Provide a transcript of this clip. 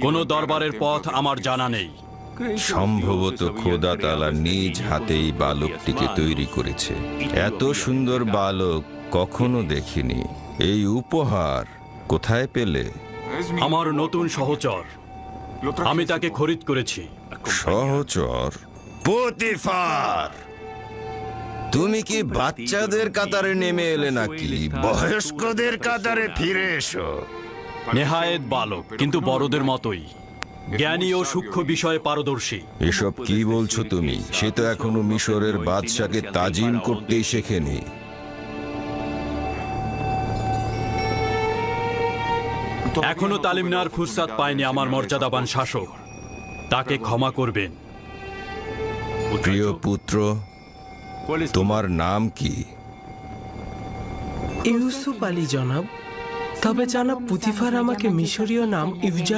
কোনো দরবারের পথ আমার জানা নেই। সম্ভবত খোদা তাআলা নিজ হাতেই বালকটিকে তৈরি করেছে। এত সুন্দর বালক কখনো দেখিনি। এই উপহার কোথায় পেলে? আমার নতুন সহচর, আমি তাকে খরিদ করেছি। সহচর? পুতিফার, তুমি কি বাচ্চাদের কাতারে নেমে এলে নাকি বয়স্কদের কাতারে ফিরে এসো? নেহায়েত বালক, কিন্তু বড়দের মতোই জ্ঞানী ও সূক্ষ্ম বিষয়ে পারদর্শী। এসব কি বলছো তুমি? সে তো এখনো মিশরের বাদশাকে তাজিম করতেই শেখেনি। এখনো তালিম নেওয়ার ফুরসাত পায়নি আমার মর্যাদাবান শাসক, তাকে ক্ষমা করবেন। প্রিয় পুত্র, তোমার নাম কি? ইউসুফ আলী জনাব। তবে জনাব পুতিফার আমাকে মিশরীয় নাম ইউজার